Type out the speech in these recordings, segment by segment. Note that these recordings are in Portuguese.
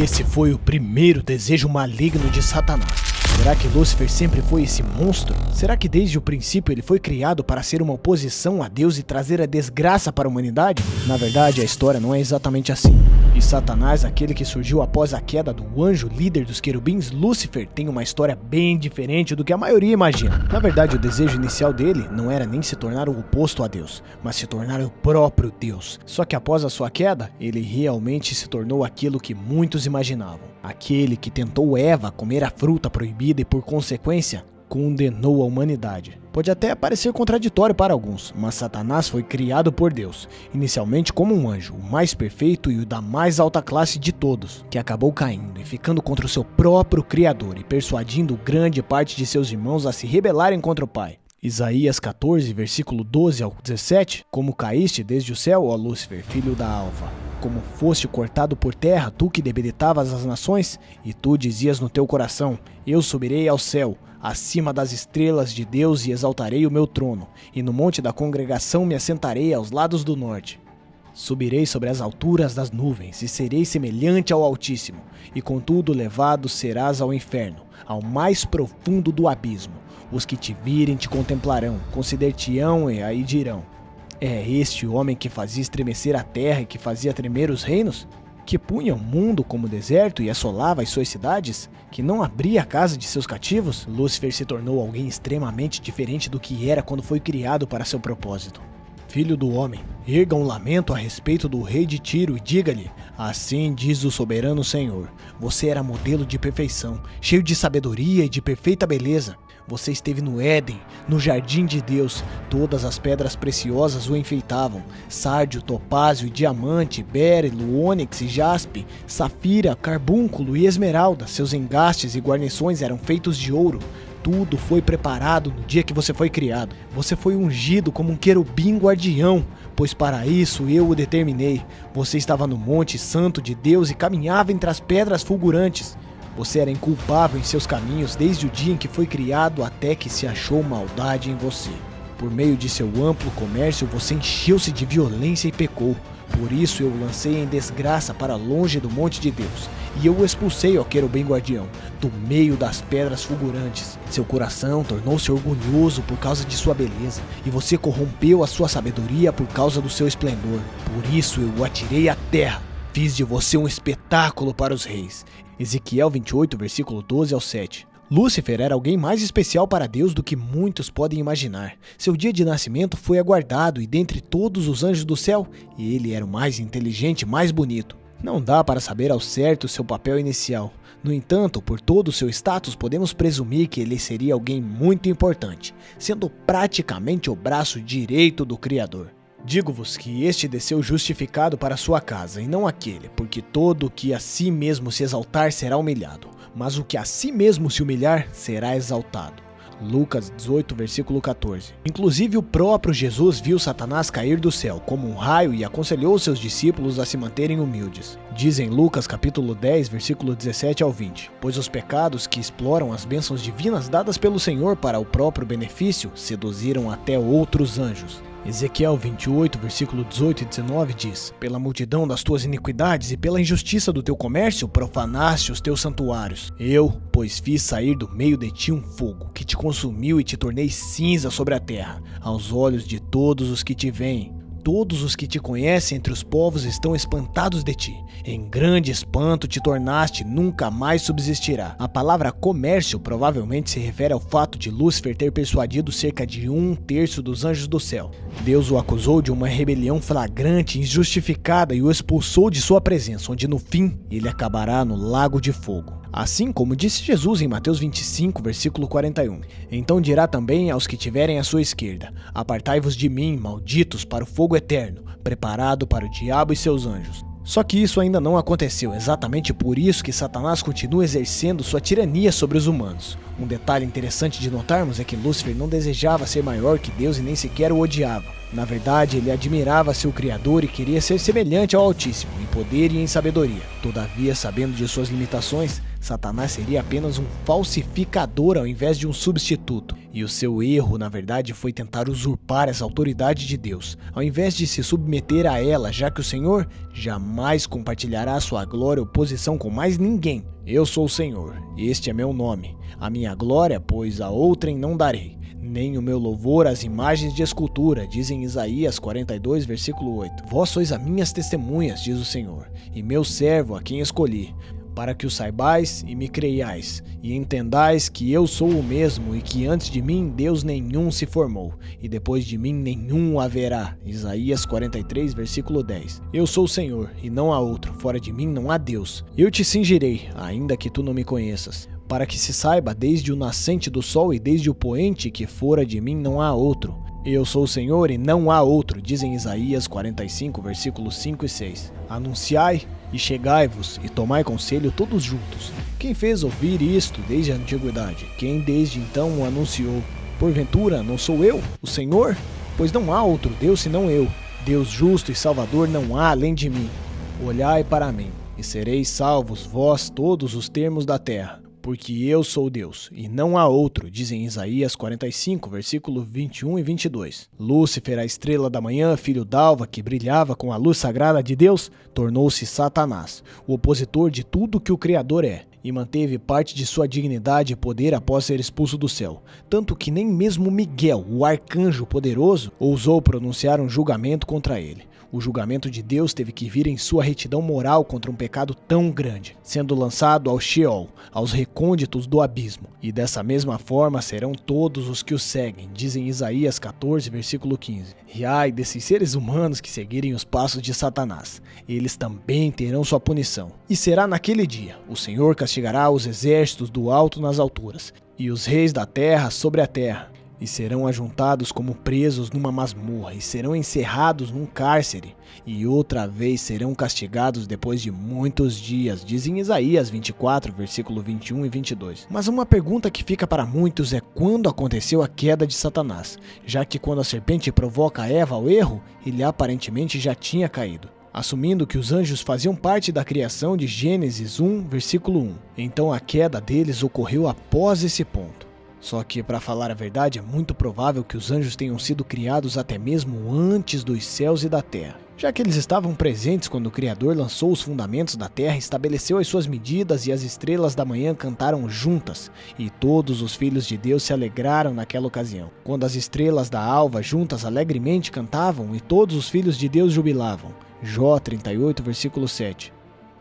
Esse foi o primeiro desejo maligno de Satanás. Será que Lúcifer sempre foi esse monstro? Será que desde o princípio ele foi criado para ser uma oposição a Deus e trazer a desgraça para a humanidade? Na verdade, a história não é exatamente assim. E Satanás, aquele que surgiu após a queda do anjo líder dos querubins, Lúcifer, tem uma história bem diferente do que a maioria imagina. Na verdade, o desejo inicial dele não era nem se tornar o oposto a Deus, mas se tornar o próprio Deus. Só que após a sua queda, ele realmente se tornou aquilo que muitos imaginavam. Aquele que tentou Eva comer a fruta proibida e, por consequência, condenou a humanidade. Pode até parecer contraditório para alguns, mas Satanás foi criado por Deus, inicialmente como um anjo, o mais perfeito e o da mais alta classe de todos, que acabou caindo e ficando contra o seu próprio Criador e persuadindo grande parte de seus irmãos a se rebelarem contra o Pai. Isaías 14, versículo 12 ao 17, como caíste desde o céu, ó Lúcifer, filho da alva. Como foste cortado por terra, tu que debilitavas as nações, e tu dizias no teu coração, eu subirei ao céu, acima das estrelas de Deus e exaltarei o meu trono, e no monte da congregação me assentarei aos lados do norte. Subirei sobre as alturas das nuvens, e serei semelhante ao Altíssimo, e contudo levado serás ao inferno, ao mais profundo do abismo. Os que te virem te contemplarão, consider-te-ão e aí dirão, é este o homem que fazia estremecer a terra e que fazia tremer os reinos? Que punha o mundo como deserto e assolava as suas cidades? Que não abria a casa de seus cativos? Lúcifer se tornou alguém extremamente diferente do que era quando foi criado para seu propósito. Filho do homem, erga um lamento a respeito do rei de Tiro e diga-lhe, assim diz o soberano Senhor, você era modelo de perfeição, cheio de sabedoria e de perfeita beleza. Você esteve no Éden, no jardim de Deus, todas as pedras preciosas o enfeitavam, sárdio, topázio e diamante, berilo, ônix e jaspe, safira, carbúnculo e esmeralda, seus engastes e guarnições eram feitos de ouro. Tudo foi preparado no dia que você foi criado. Você foi ungido como um querubim guardião, pois para isso eu o determinei. Você estava no monte santo de Deus e caminhava entre as pedras fulgurantes. Você era inculpável em seus caminhos desde o dia em que foi criado até que se achou maldade em você. Por meio de seu amplo comércio, você encheu-se de violência e pecou. Por isso eu o lancei em desgraça para longe do monte de Deus, e eu o expulsei, ó querubim guardião, do meio das pedras fulgurantes. Seu coração tornou-se orgulhoso por causa de sua beleza, e você corrompeu a sua sabedoria por causa do seu esplendor. Por isso eu o atirei à terra, fiz de você um espetáculo para os reis. Ezequiel 28, versículo 12 ao 7. Lúcifer era alguém mais especial para Deus do que muitos podem imaginar. Seu dia de nascimento foi aguardado e dentre todos os anjos do céu, ele era o mais inteligente e mais bonito. Não dá para saber ao certo seu papel inicial. No entanto, por todo o seu status, podemos presumir que ele seria alguém muito importante, sendo praticamente o braço direito do Criador. Digo-vos que este desceu justificado para sua casa, e não aquele, porque todo o que a si mesmo se exaltar será humilhado, mas o que a si mesmo se humilhar será exaltado. Lucas 18, versículo 14. Inclusive o próprio Jesus viu Satanás cair do céu como um raio e aconselhou seus discípulos a se manterem humildes. Diz em Lucas capítulo 10, versículo 17 ao 20, pois os pecados que exploram as bênçãos divinas dadas pelo Senhor para o próprio benefício seduziram até outros anjos. Ezequiel 28, versículo 18 e 19 diz, pela multidão das tuas iniquidades e pela injustiça do teu comércio profanaste os teus santuários. Eu, pois fiz sair do meio de ti um fogo, que te consumiu e te tornei cinza sobre a terra, aos olhos de todos os que te veem. Todos os que te conhecem entre os povos estão espantados de ti. Em grande espanto te tornaste, nunca mais subsistirá. A palavra comércio provavelmente se refere ao fato de Lúcifer ter persuadido cerca de 1/3 dos anjos do céu. Deus o acusou de uma rebelião flagrante e injustificada e o expulsou de sua presença, onde no fim ele acabará no lago de fogo. Assim como disse Jesus em Mateus 25, versículo 41. Então dirá também aos que tiverem à sua esquerda, apartai-vos de mim, malditos, para o fogo eterno, preparado para o diabo e seus anjos. Só que isso ainda não aconteceu, exatamente por isso que Satanás continua exercendo sua tirania sobre os humanos. Um detalhe interessante de notarmos é que Lúcifer não desejava ser maior que Deus e nem sequer o odiava. Na verdade, ele admirava seu Criador e queria ser semelhante ao Altíssimo, em poder e em sabedoria. Todavia, sabendo de suas limitações, Satanás seria apenas um falsificador ao invés de um substituto. E o seu erro, na verdade, foi tentar usurpar essa autoridade de Deus, ao invés de se submeter a ela, já que o Senhor jamais compartilhará sua glória ou posição com mais ninguém. Eu sou o Senhor, este é meu nome. A minha glória, pois a outrem não darei, nem o meu louvor às imagens de escultura, diz em Isaías 42, versículo 8. Vós sois as minhas testemunhas, diz o Senhor, e meu servo a quem escolhi, para que o saibais e me creiais, e entendais que eu sou o mesmo, e que antes de mim Deus nenhum se formou, e depois de mim nenhum haverá. Isaías 43, versículo 10. Eu sou o Senhor, e não há outro, fora de mim não há Deus. Eu te cingirei, ainda que tu não me conheças, para que se saiba desde o nascente do sol e desde o poente que fora de mim não há outro. Eu sou o Senhor e não há outro, diz em Isaías 45, versículos 5 e 6. Anunciai e chegai-vos e tomai conselho todos juntos. Quem fez ouvir isto desde a antiguidade? Quem desde então o anunciou? Porventura, não sou eu, o Senhor? Pois não há outro Deus senão eu. Deus justo e salvador não há além de mim. Olhai para mim, e sereis salvos vós todos os termos da terra. Porque eu sou Deus, e não há outro, dizem Isaías 45, versículo 21 e 22. Lúcifer, a estrela da manhã, filho d'alva, que brilhava com a luz sagrada de Deus, tornou-se Satanás, o opositor de tudo que o Criador é, e manteve parte de sua dignidade e poder após ser expulso do céu, tanto que nem mesmo Miguel, o arcanjo poderoso, ousou pronunciar um julgamento contra ele. O julgamento de Deus teve que vir em sua retidão moral contra um pecado tão grande, sendo lançado ao Sheol, aos recônditos do abismo. E dessa mesma forma serão todos os que o seguem, dizem Isaías 14, versículo 15. E ai desses seres humanos que seguirem os passos de Satanás, eles também terão sua punição. E será naquele dia, o Senhor castigará os exércitos do alto nas alturas, e os reis da terra sobre a terra. E serão ajuntados como presos numa masmorra, e serão encerrados num cárcere, e outra vez serão castigados depois de muitos dias, diz em Isaías 24, versículo 21 e 22. Mas uma pergunta que fica para muitos é quando aconteceu a queda de Satanás, já que quando a serpente provoca Eva ao erro, ele aparentemente já tinha caído, assumindo que os anjos faziam parte da criação de Gênesis 1, versículo 1. Então a queda deles ocorreu após esse ponto. Só que, para falar a verdade, é muito provável que os anjos tenham sido criados até mesmo antes dos céus e da terra, já que eles estavam presentes quando o Criador lançou os fundamentos da terra, estabeleceu as suas medidas e as estrelas da manhã cantaram juntas, e todos os filhos de Deus se alegraram naquela ocasião, quando as estrelas da alva juntas alegremente cantavam e todos os filhos de Deus jubilavam. Jó 38, versículo 7.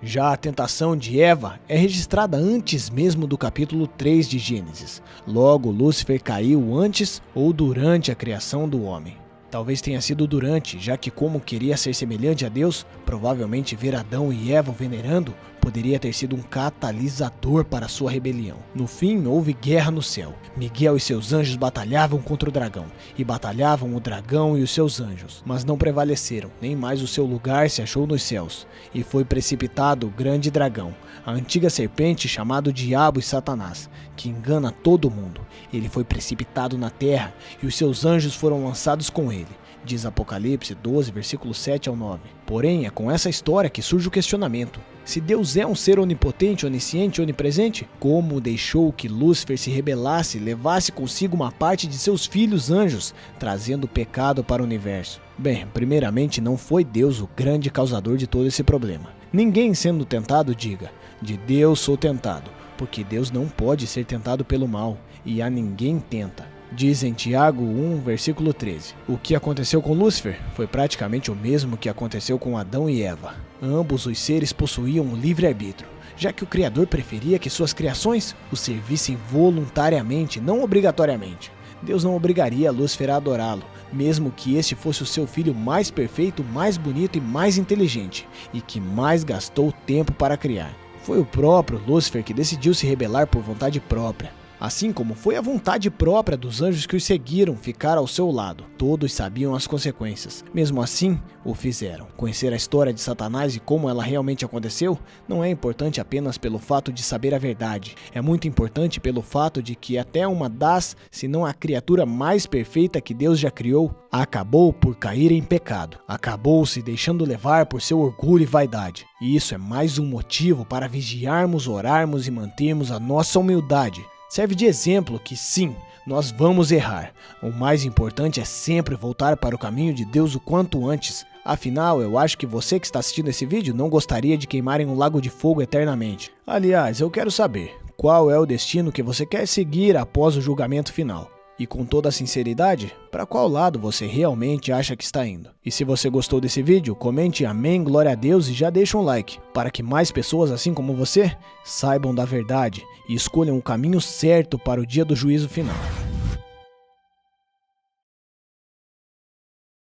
Já a tentação de Eva é registrada antes mesmo do capítulo 3 de Gênesis. Logo, Lúcifer caiu antes ou durante a criação do homem. Talvez tenha sido durante, já que como queria ser semelhante a Deus, provavelmente ver Adão e Eva o venerando poderia ter sido um catalisador para sua rebelião. No fim, houve guerra no céu. Miguel e seus anjos batalhavam contra o dragão, e batalhavam o dragão e os seus anjos, mas não prevaleceram, nem mais o seu lugar se achou nos céus, e foi precipitado o grande dragão, a antiga serpente chamado Diabo e Satanás, que engana todo mundo. Ele foi precipitado na terra, e os seus anjos foram lançados com ele, diz Apocalipse 12, versículos 7 ao 9. Porém, é com essa história que surge o questionamento. Se Deus é um ser onipotente, onisciente e onipresente, como deixou que Lúcifer se rebelasse e levasse consigo uma parte de seus filhos anjos, trazendo o pecado para o universo? Bem, primeiramente não foi Deus o grande causador de todo esse problema. Ninguém sendo tentado diga, de Deus sou tentado, porque Deus não pode ser tentado pelo mal, e a ninguém tenta. Diz em Tiago 1, versículo 13. O que aconteceu com Lúcifer foi praticamente o mesmo que aconteceu com Adão e Eva. Ambos os seres possuíam um livre-arbítrio, já que o Criador preferia que suas criações o servissem voluntariamente, não obrigatoriamente. Deus não obrigaria Lúcifer a adorá-lo, mesmo que este fosse o seu filho mais perfeito, mais bonito e mais inteligente, e que mais gastou tempo para criar. Foi o próprio Lúcifer que decidiu se rebelar por vontade própria. assim como foi a vontade própria dos anjos que os seguiram ficar ao seu lado. Todos sabiam as consequências. Mesmo assim, o fizeram. Conhecer a história de Satanás e como ela realmente aconteceu não é importante apenas pelo fato de saber a verdade. É muito importante pelo fato de que até uma das, se não a criatura mais perfeita que Deus já criou, acabou por cair em pecado. Acabou se deixando levar por seu orgulho e vaidade. E isso é mais um motivo para vigiarmos, orarmos e mantermos a nossa humildade. Serve de exemplo que sim, nós vamos errar. O mais importante é sempre voltar para o caminho de Deus o quanto antes. Afinal, eu acho que você que está assistindo esse vídeo não gostaria de queimar em um lago de fogo eternamente. Aliás, eu quero saber, qual é o destino que você quer seguir após o julgamento final? E com toda a sinceridade, para qual lado você realmente acha que está indo? E se você gostou desse vídeo, comente amém, glória a Deus e já deixa um like, para que mais pessoas assim como você saibam da verdade e escolham o caminho certo para o dia do juízo final.